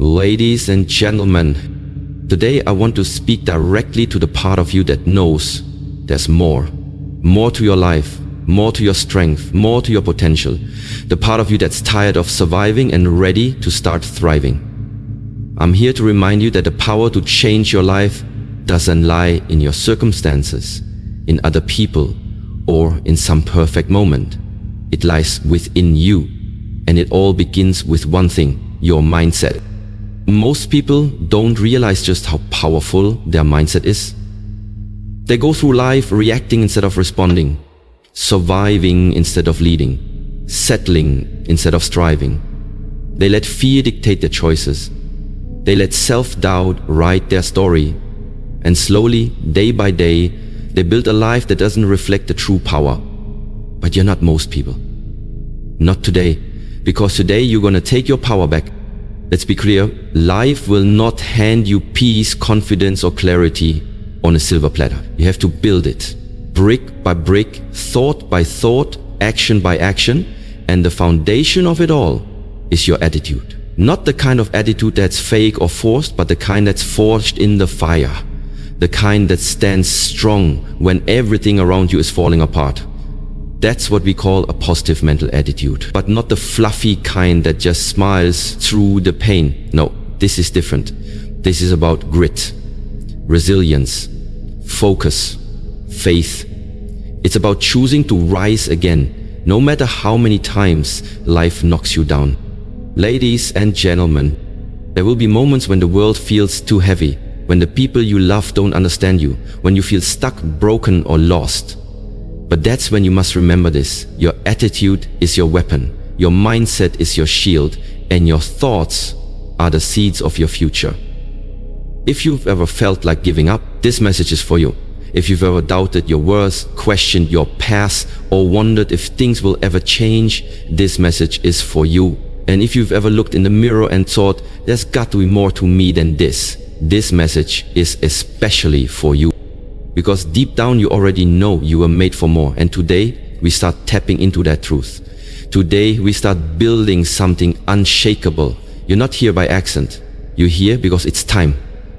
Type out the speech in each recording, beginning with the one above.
Ladies and gentlemen, today I want to speak directly to the part of you that knows there's more. More to your life, more to your strength, more to your potential. The part of you that's tired of surviving and ready to start thriving. I'm here to remind you that the power to change your life doesn't lie in your circumstances, in other people, or in some perfect moment. It lies within you, and it all begins with one thing: your mindset. Most people don't realize just how powerful their mindset is. They go through life reacting instead of responding, surviving instead of leading, settling instead of striving. They let fear dictate their choices. They let self-doubt write their story. And slowly, day by day, they build a life that doesn't reflect the true power. But you're not most people. Not today. Because today you're gonna take your power back. Let's be clear, life will not hand you peace, confidence, or clarity on a silver platter. You have to build it, brick by brick, thought by thought, action by action, and the foundation of it all is your attitude. Not the kind of attitude that's fake or forced, but the kind that's forged in the fire. The kind that stands strong when everything around you is falling apart. That's what we call a positive mental attitude, but not the fluffy kind that just smiles through the pain. No, this is different. This is about grit, resilience, focus, faith. It's about choosing to rise again, no matter how many times life knocks you down. Ladies and gentlemen, there will be moments when the world feels too heavy, when the people you love don't understand you, when you feel stuck, broken, or lost. But that's when you must remember this. Your attitude is your weapon, your mindset is your shield, and your thoughts are the seeds of your future. If you've ever felt like giving up, this message is for you. If you've ever doubted your worth, questioned your past, or wondered if things will ever change, this message is for you. And if you've ever looked in the mirror and thought, there's got to be more to me than this message is especially for you. Because deep down you already know you were made for more, and today we start tapping into that truth. Today we start building something unshakable. You're not here by accident. You're here because it's time.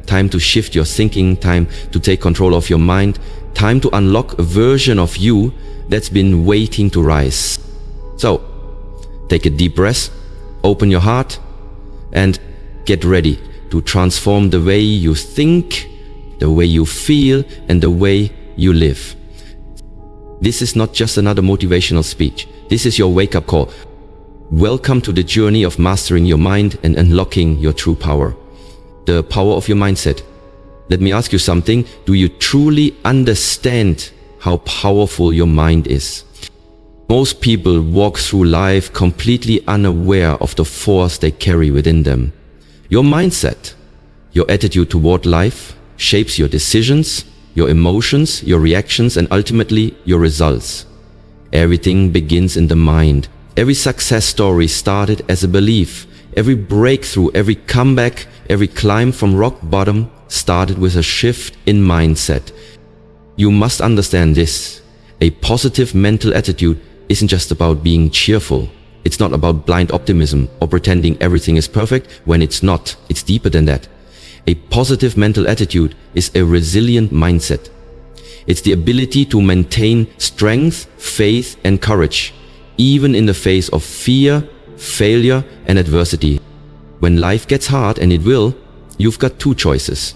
Time to shift your thinking, time to take control of your mind, time to unlock a version of you that's been waiting to rise. So, take a deep breath, open your heart, and get ready to transform the way you think, the way you feel, and the way you live. This is not just another motivational speech. This is your wake-up call. Welcome to the journey of mastering your mind and unlocking your true power. The power of your mindset. Let me ask you something. Do you truly understand how powerful your mind is? Most people walk through life completely unaware of the force they carry within them. Your mindset, your attitude toward life, shapes your decisions, your emotions, your reactions, and ultimately your results. Everything begins in the mind. Every success story started as a belief. Every breakthrough, every comeback, every climb from rock bottom started with a shift in mindset. You must understand this. A positive mental attitude isn't just about being cheerful. It's not about blind optimism or pretending everything is perfect when it's not. It's deeper than that. A positive mental attitude is a resilient mindset. It's the ability to maintain strength, faith, and courage, even in the face of fear, failure, and adversity. When life gets hard, and it will, you've got two choices.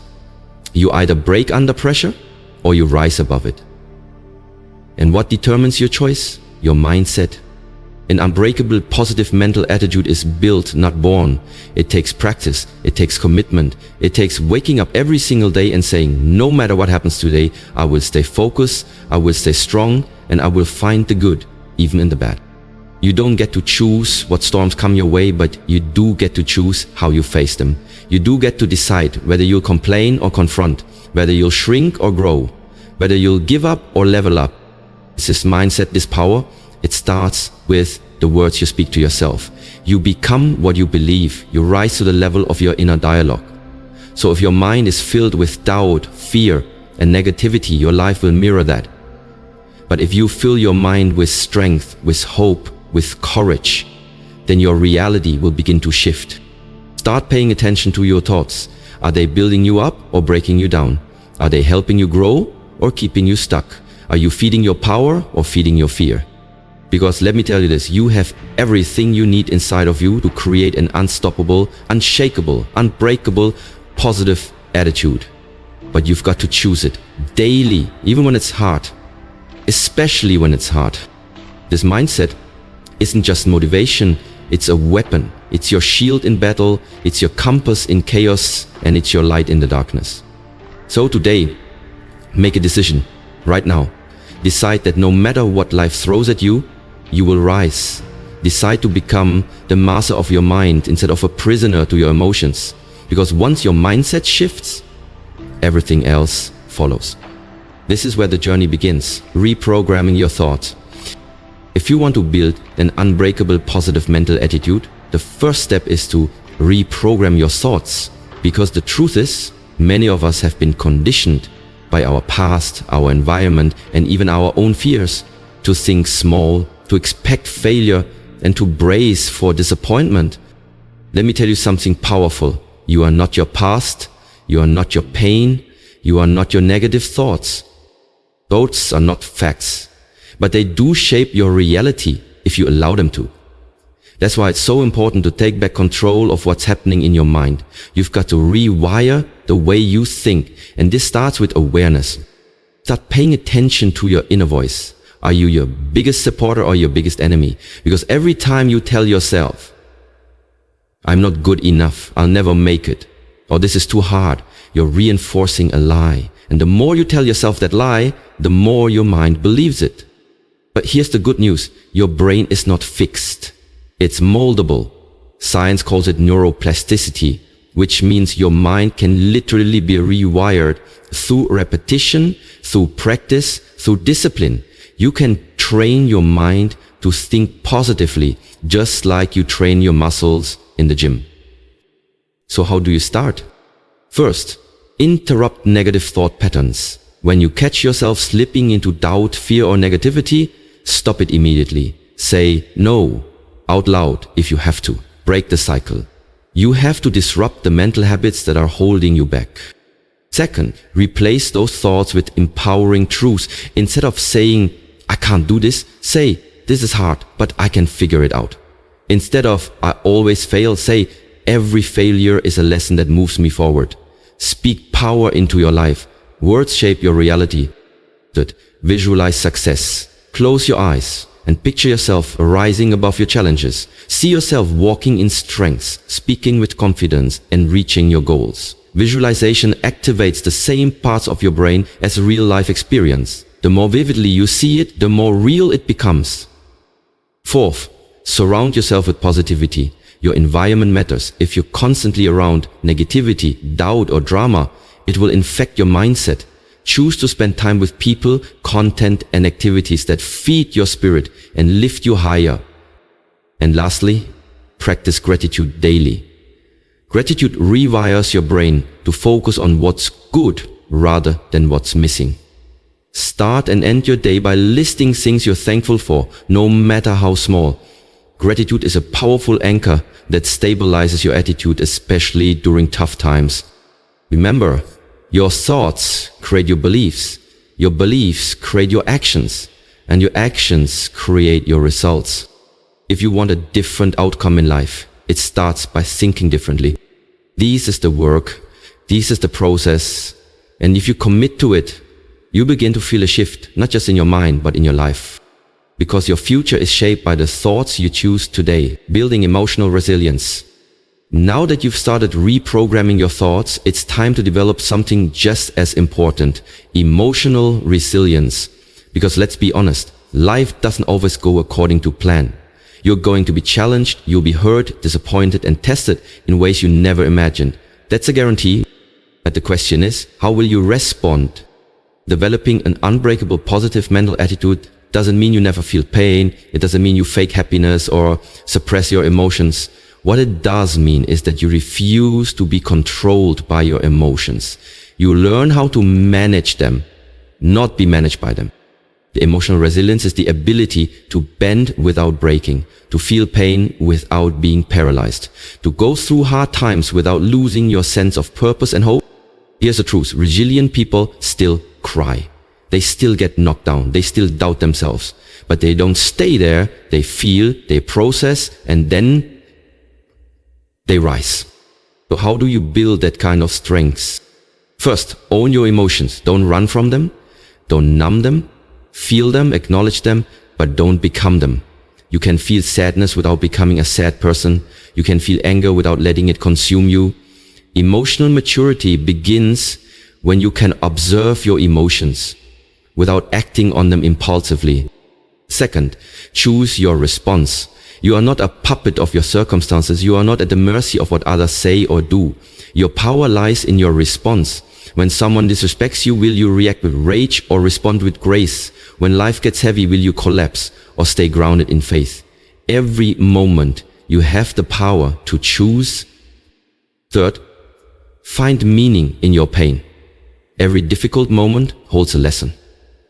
You either break under pressure or you rise above it. And what determines your choice? Your mindset. An unbreakable positive mental attitude is built, not born. It takes practice, it takes commitment, it takes waking up every single day and saying, no matter what happens today, I will stay focused, I will stay strong, and I will find the good, even in the bad. You don't get to choose what storms come your way, but you do get to choose how you face them. You do get to decide whether you'll complain or confront, whether you'll shrink or grow, whether you'll give up or level up. This mindset, this power, it starts with the words you speak to yourself. You become what you believe. You rise to the level of your inner dialogue. So if your mind is filled with doubt, fear, and negativity, your life will mirror that. But if you fill your mind with strength, with hope, with courage, then your reality will begin to shift. Start paying attention to your thoughts. Are they building you up or breaking you down? Are they helping you grow or keeping you stuck? Are you feeding your power or feeding your fear? Because let me tell you this, you have everything you need inside of you to create an unstoppable, unshakable, unbreakable, positive attitude. But you've got to choose it daily, even when it's hard, especially when it's hard. This mindset isn't just motivation, it's a weapon. It's your shield in battle, it's your compass in chaos, and it's your light in the darkness. So today, make a decision, right now. Decide that no matter what life throws at you, you will rise. Decide to become the master of your mind instead of a prisoner to your emotions. Because once your mindset shifts, everything else follows. This is where the journey begins, reprogramming your thoughts. If you want to build an unbreakable positive mental attitude, the first step is to reprogram your thoughts. Because the truth is, many of us have been conditioned by our past, our environment, and even our own fears to think small, to expect failure, and to brace for disappointment. Let me tell you something powerful. You are not your past, you are not your pain, you are not your negative thoughts. Thoughts are not facts, but they do shape your reality if you allow them to. That's why it's so important to take back control of what's happening in your mind. You've got to rewire the way you think, and this starts with awareness. Start paying attention to your inner voice. Are you your biggest supporter or your biggest enemy? Because every time you tell yourself, I'm not good enough, I'll never make it, or this is too hard, you're reinforcing a lie. And the more you tell yourself that lie, the more your mind believes it. But here's the good news, your brain is not fixed. It's moldable. Science calls it neuroplasticity, which means your mind can literally be rewired through repetition, through practice, through discipline. You can train your mind to think positively, just like you train your muscles in the gym. So how do you start? First, interrupt negative thought patterns. When you catch yourself slipping into doubt, fear, or negativity, stop it immediately. Say no out loud if you have to. Break the cycle. You have to disrupt the mental habits that are holding you back. Second, replace those thoughts with empowering truths. Instead of saying, I can't do this, say, this is hard, but I can figure it out. Instead of, I always fail, say, every failure is a lesson that moves me forward. Speak power into your life. Words shape your reality. Third, visualize success. Close your eyes and picture yourself rising above your challenges. See yourself walking in strength, speaking with confidence, and reaching your goals. Visualization activates the same parts of your brain as real life experience. The more vividly you see it, the more real it becomes. Fourth, surround yourself with positivity. Your environment matters. If you're constantly around negativity, doubt, or drama, it will infect your mindset. Choose to spend time with people, content, and activities that feed your spirit and lift you higher. And lastly, practice gratitude daily. Gratitude rewires your brain to focus on what's good rather than what's missing. Start and end your day by listing things you're thankful for, no matter how small. Gratitude is a powerful anchor that stabilizes your attitude, especially during tough times. Remember, your thoughts create your beliefs create your actions, and your actions create your results. If you want a different outcome in life, it starts by thinking differently. This is the work, this is the process, and if you commit to it, you begin to feel a shift, not just in your mind, but in your life. Because your future is shaped by the thoughts you choose today, building emotional resilience. Now that you've started reprogramming your thoughts, it's time to develop something just as important, emotional resilience. Because let's be honest, life doesn't always go according to plan. You're going to be challenged, you'll be hurt, disappointed, and tested in ways you never imagined. That's a guarantee. But the question is, how will you respond? Developing an unbreakable positive mental attitude doesn't mean you never feel pain. It doesn't mean you fake happiness or suppress your emotions. What it does mean is that you refuse to be controlled by your emotions. You learn how to manage them, not be managed by them. The emotional resilience is the ability to bend without breaking, to feel pain without being paralyzed, to go through hard times without losing your sense of purpose and hope. Here's the truth. Resilient people still cry. They still get knocked down. They still doubt themselves. But they don't stay there. They feel, they process, and then they rise. So how do you build that kind of strength? First, own your emotions. Don't run from them. Don't numb them. Feel them, acknowledge them, but don't become them. You can feel sadness without becoming a sad person. You can feel anger without letting it consume you. Emotional maturity begins when you can observe your emotions without acting on them impulsively. Second, choose your response. You are not a puppet of your circumstances. You are not at the mercy of what others say or do. Your power lies in your response. When someone disrespects you, will you react with rage or respond with grace? When life gets heavy, will you collapse or stay grounded in faith? Every moment you have the power to choose. Third, find meaning in your pain. Every difficult moment holds a lesson,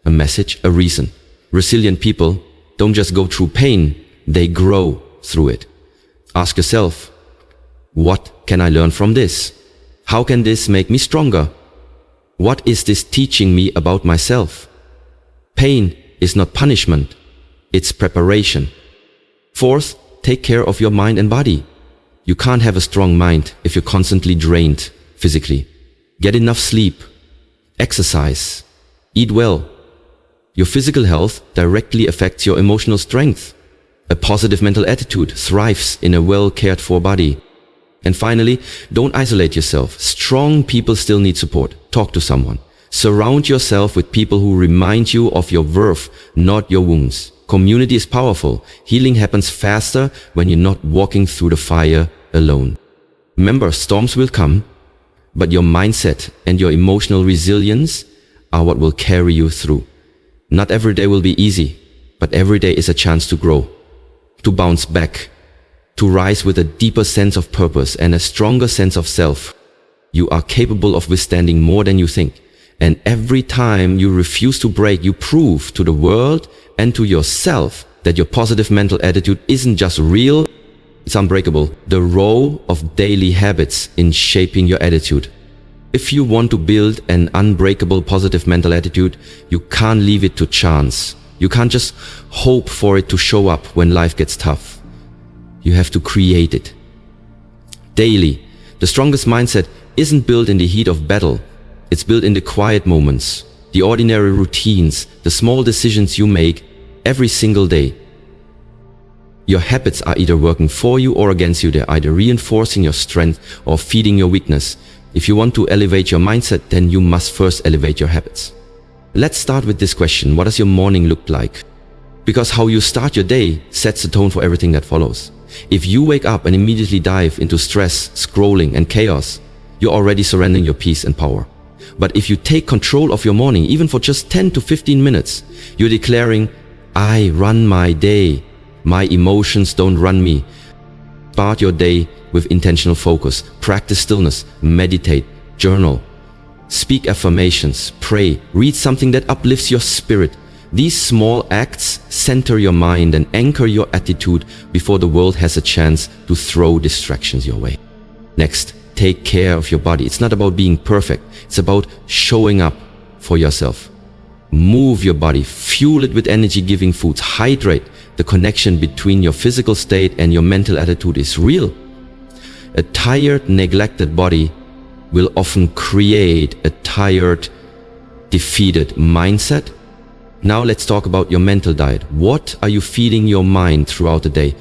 a message, a reason. Resilient people don't just go through pain, they grow through it. Ask yourself, what can I learn from this? How can this make me stronger? What is this teaching me about myself? Pain is not punishment, it's preparation. Fourth, take care of your mind and body. You can't have a strong mind if you're constantly drained physically. Get enough sleep, exercise, eat well. Your physical health directly affects your emotional strength. A positive mental attitude thrives in a well cared for body. And finally, don't isolate yourself. Strong people still need support. Talk to someone. Surround yourself with people who remind you of your worth, not your wounds. Community is powerful. Healing happens faster when you're not walking through the fire alone. Remember, storms will come, but your mindset and your emotional resilience are what will carry you through. Not every day will be easy, but every day is a chance to grow, to bounce back, to rise with a deeper sense of purpose and a stronger sense of self. You are capable of withstanding more than you think. And every time you refuse to break, you prove to the world and to yourself that your positive mental attitude isn't just real, it's unbreakable. The role of daily habits in shaping your attitude. If you want to build an unbreakable positive mental attitude, you can't leave it to chance. You can't just hope for it to show up when life gets tough. You have to create it. Daily, the strongest mindset isn't built in the heat of battle. It's built in the quiet moments, the ordinary routines, the small decisions you make every single day. Your habits are either working for you or against you. They're either reinforcing your strength or feeding your weakness. If you want to elevate your mindset, then you must first elevate your habits. Let's start with this question. What does your morning look like? Because how you start your day sets the tone for everything that follows. If you wake up and immediately dive into stress, scrolling, and chaos, you're already surrendering your peace and power. But if you take control of your morning, even for just 10 to 15 minutes, you're declaring, I run my day. My emotions don't run me. Start your day with intentional focus. Practice stillness, meditate, journal. Speak affirmations, pray, read something that uplifts your spirit. These small acts center your mind and anchor your attitude before the world has a chance to throw distractions your way. Next, take care of your body. It's not about being perfect. It's about showing up for yourself. Move your body, fuel it with energy-giving foods, hydrate. The connection between your physical state and your mental attitude is real. A tired, neglected body will often create a tired, defeated mindset. Now let's talk about your mental diet. What are you feeding your mind throughout the day?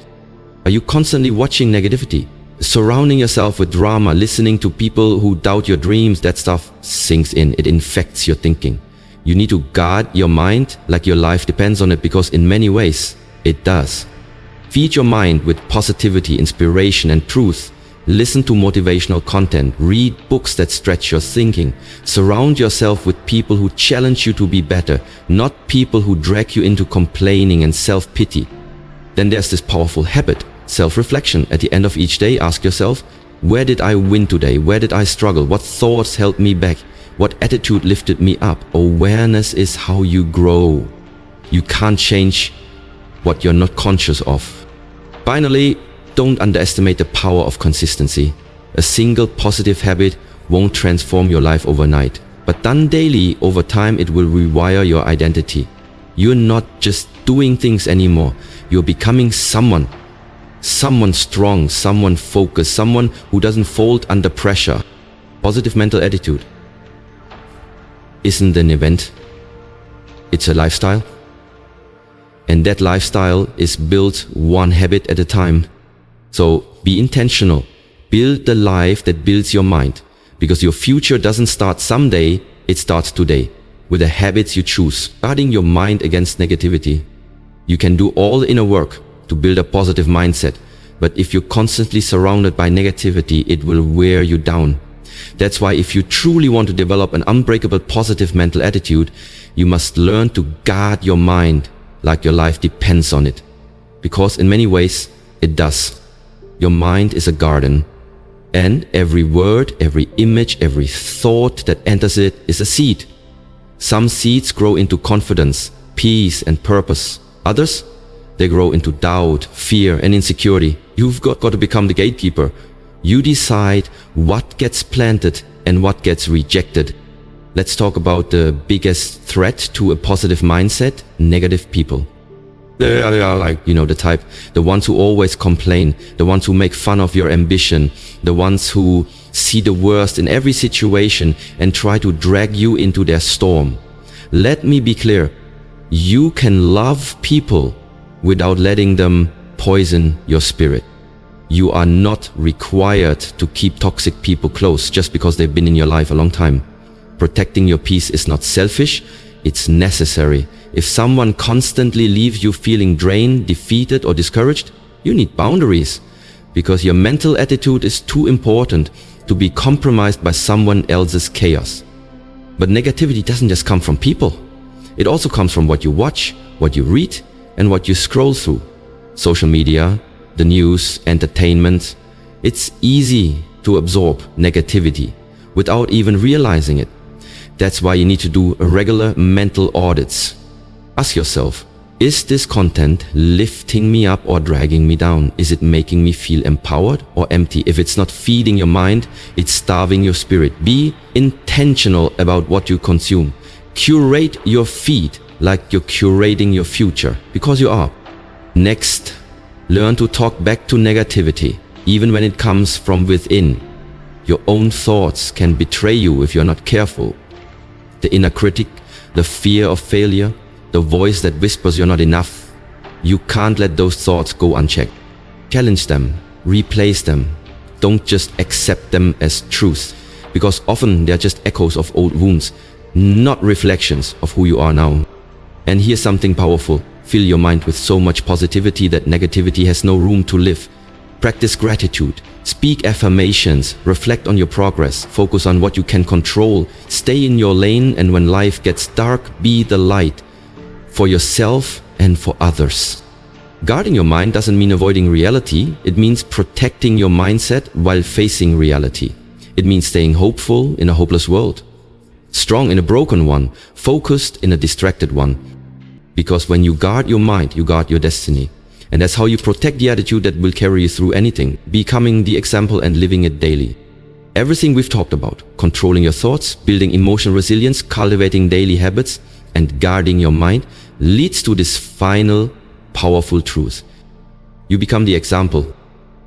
Are you constantly watching negativity? Surrounding yourself with drama, listening to people who doubt your dreams? That stuff sinks in. It infects your thinking. You need to guard your mind like your life depends on it, because in many ways, it does. Feed your mind with positivity, inspiration, and truth. Listen to motivational content. Read books that stretch your thinking. Surround yourself with people who challenge you to be better, not people who drag you into complaining and self-pity. Then there's this powerful habit, self-reflection. At the end of each day, ask yourself, where did I win today? Where did I struggle? What thoughts held me back? What attitude lifted me up? Awareness is how you grow. You can't change what you're not conscious of. Finally, don't underestimate the power of consistency. A single positive habit won't transform your life overnight, but done daily, over time it will rewire your identity. You're not just doing things anymore, you're becoming someone strong, someone focused, someone who doesn't fold under pressure. Positive mental attitude isn't an event, it's a lifestyle. And that lifestyle is built one habit at a time. So be intentional. Build the life that builds your mind. Because your future doesn't start someday, it starts today. With the habits you choose, guarding your mind against negativity. You can do all the inner work to build a positive mindset. But if you're constantly surrounded by negativity, it will wear you down. That's why if you truly want to develop an unbreakable positive mental attitude, you must learn to guard your mind like your life depends on it. Because in many ways, it does. Your mind is a garden, and every word, every image, every thought that enters it is a seed. Some seeds grow into confidence, peace, and purpose. Others, they grow into doubt, fear, and insecurity. You've got to become the gatekeeper. You decide what gets planted and what gets rejected. Let's talk about the biggest threat to a positive mindset: negative people. They are like, the type, the ones who always complain, the ones who make fun of your ambition, the ones who see the worst in every situation and try to drag you into their storm. Let me be clear, you can love people without letting them poison your spirit. You are not required to keep toxic people close just because they've been in your life a long time. Protecting your peace is not selfish, it's necessary. If someone constantly leaves you feeling drained, defeated, or discouraged, you need boundaries, because your mental attitude is too important to be compromised by someone else's chaos. But negativity doesn't just come from people. It also comes from what you watch, what you read, and what you scroll through. Social media, the news, entertainment. It's easy to absorb negativity without even realizing it. That's why you need to do regular mental audits. Ask yourself, is this content lifting me up or dragging me down? Is it making me feel empowered or empty? If it's not feeding your mind, it's starving your spirit. Be intentional about what you consume. Curate your feed like you're curating your future, because you are. Next, learn to talk back to negativity, even when it comes from within. Your own thoughts can betray you if you're not careful. The inner critic, the fear of failure, the voice that whispers you're not enough. You can't let those thoughts go unchecked. Challenge them, replace them. Don't just accept them as truth, because often they're just echoes of old wounds, not reflections of who you are now. And here's something powerful. Fill your mind with so much positivity that negativity has no room to live. Practice gratitude. Speak affirmations. Reflect on your progress. Focus on what you can control. Stay in your lane, and when life gets dark, be the light for yourself and for others. Guarding your mind doesn't mean avoiding reality. It means protecting your mindset while facing reality. It means staying hopeful in a hopeless world, strong in a broken one, focused in a distracted one. Because when you guard your mind, you guard your destiny. And that's how you protect the attitude that will carry you through anything, becoming the example and living it daily. Everything we've talked about, controlling your thoughts, building emotional resilience, cultivating daily habits, and guarding your mind, leads to this final, powerful truth. You become the example.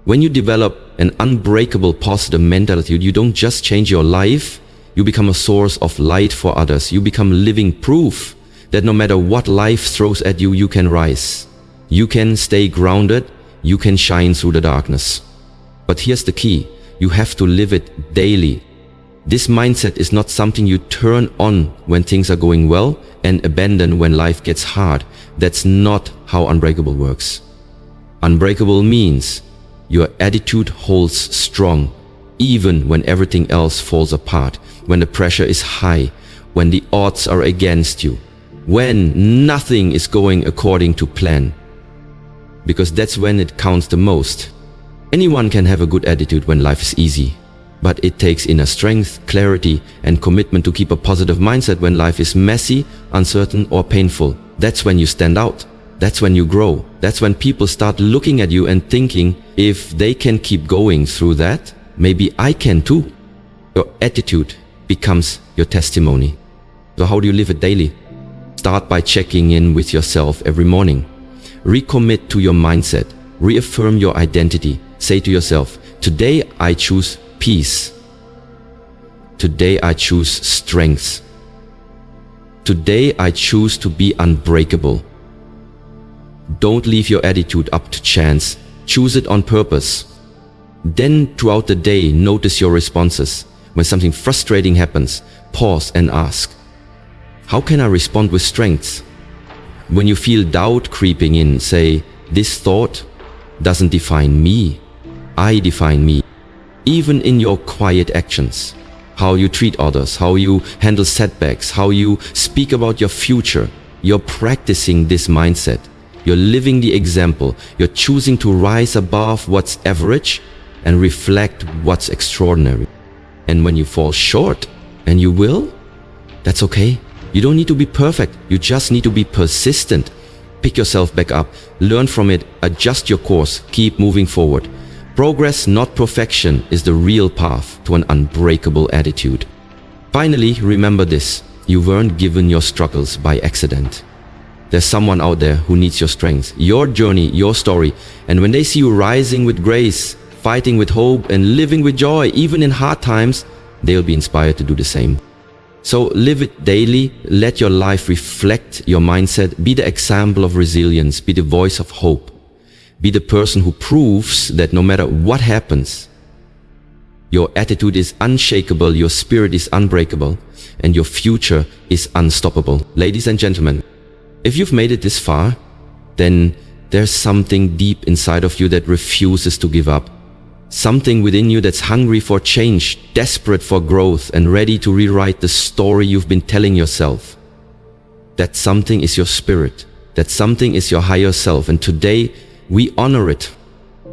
When you develop an unbreakable positive mental attitude, you don't just change your life, you become a source of light for others. You become living proof that no matter what life throws at you, you can rise. You can stay grounded, you can shine through the darkness. But here's the key, you have to live it daily. This mindset is not something you turn on when things are going well and abandon when life gets hard. That's not how Unbreakable works. Unbreakable means your attitude holds strong, even when everything else falls apart, when the pressure is high, when the odds are against you, when nothing is going according to plan. Because that's when it counts the most. Anyone can have a good attitude when life is easy, but it takes inner strength, clarity, and commitment to keep a positive mindset when life is messy, uncertain, or painful. That's when you stand out. That's when you grow. That's when people start looking at you and thinking, if they can keep going through that, maybe I can too. Your attitude becomes your testimony. So how do you live it daily? Start by checking in with yourself every morning. Recommit to your mindset. Reaffirm your identity. Say to yourself, today I choose peace. Today I choose strength. Today I choose to be unbreakable. Don't leave your attitude up to chance. Choose it on purpose. Then throughout the day, notice your responses. When something frustrating happens, pause and ask, how can I respond with strength? When you feel doubt creeping in, say, this thought doesn't define me. I define me. Even in your quiet actions, how you treat others, how you handle setbacks, how you speak about your future, you're practicing this mindset. You're living the example. You're choosing to rise above what's average and reflect what's extraordinary. And when you fall short, and you will, that's okay. You don't need to be perfect. You just need to be persistent. Pick yourself back up, learn from it, adjust your course, keep moving forward. Progress, not perfection, is the real path to an unbreakable attitude. Finally, remember this: you weren't given your struggles by accident. There's someone out there who needs your strength, your journey, your story. And when they see you rising with grace, fighting with hope, and living with joy, even in hard times, they'll be inspired to do the same. So live it daily. Let your life reflect your mindset. Be the example of resilience. Be the voice of hope. Be the person who proves that no matter what happens, your attitude is unshakable, your spirit is unbreakable, and your future is unstoppable. Ladies and gentlemen, if you've made it this far, then there's something deep inside of you that refuses to give up. Something within you that's hungry for change, desperate for growth, and ready to rewrite the story you've been telling yourself. That something is your spirit. That something is your higher self. And today, we honor it.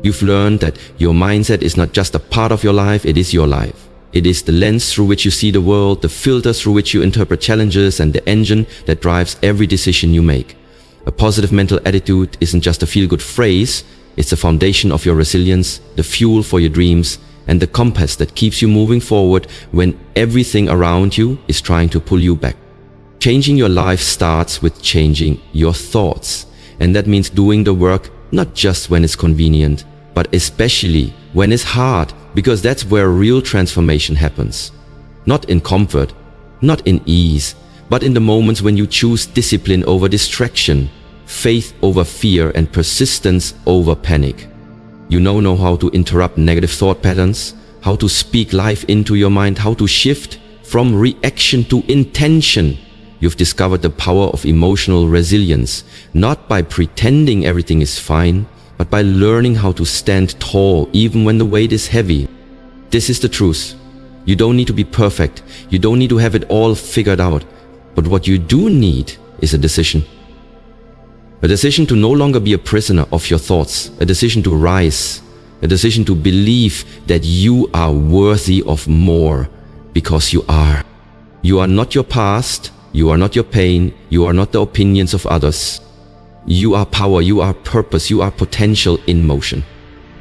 You've learned that your mindset is not just a part of your life, it is your life. It is the lens through which you see the world, the filter through which you interpret challenges, and the engine that drives every decision you make. A positive mental attitude isn't just a feel-good phrase, it's the foundation of your resilience, the fuel for your dreams, and the compass that keeps you moving forward when everything around you is trying to pull you back. Changing your life starts with changing your thoughts. And that means doing the work not just when it's convenient, but especially when it's hard, because that's where real transformation happens. Not in comfort, not in ease, but in the moments when you choose discipline over distraction, faith over fear, and persistence over panic. You now know how to interrupt negative thought patterns, how to speak life into your mind, how to shift from reaction to intention. You've discovered the power of emotional resilience, not by pretending everything is fine, but by learning how to stand tall even when the weight is heavy. This is the truth. You don't need to be perfect. You don't need to have it all figured out. But what you do need is a decision. A decision to no longer be a prisoner of your thoughts. A decision to rise. A decision to believe that you are worthy of more, because you are. You are not your past. You are not your pain. You are not the opinions of others. You are power. You are purpose. You are potential in motion.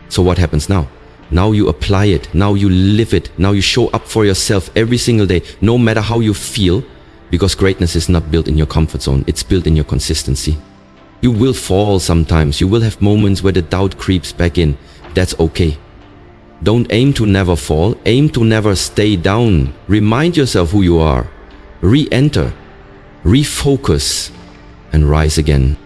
So what happens now? Now you apply it. Now you live it. Now you show up for yourself every single day, no matter how you feel, because greatness is not built in your comfort zone. It's built in your consistency. You will fall sometimes. You will have moments where the doubt creeps back in. That's okay. Don't aim to never fall. Aim to never stay down. Remind yourself who you are. Re-enter, refocus, and rise again.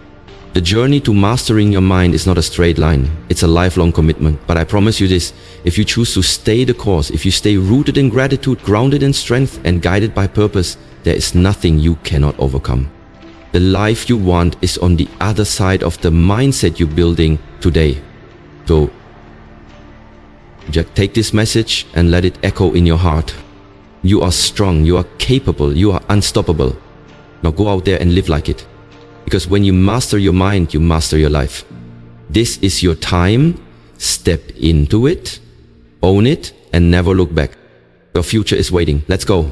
The journey to mastering your mind is not a straight line. It's a lifelong commitment. But I promise you this: if you choose to stay the course, if you stay rooted in gratitude, grounded in strength, and guided by purpose, there is nothing you cannot overcome. The life you want is on the other side of the mindset you're building today. So just take this message and let it echo in your heart. You are strong, you are capable, you are unstoppable. Now go out there and live like it. Because when you master your mind, you master your life. This is your time. Step into it, own it, and never look back. Your future is waiting. Let's go.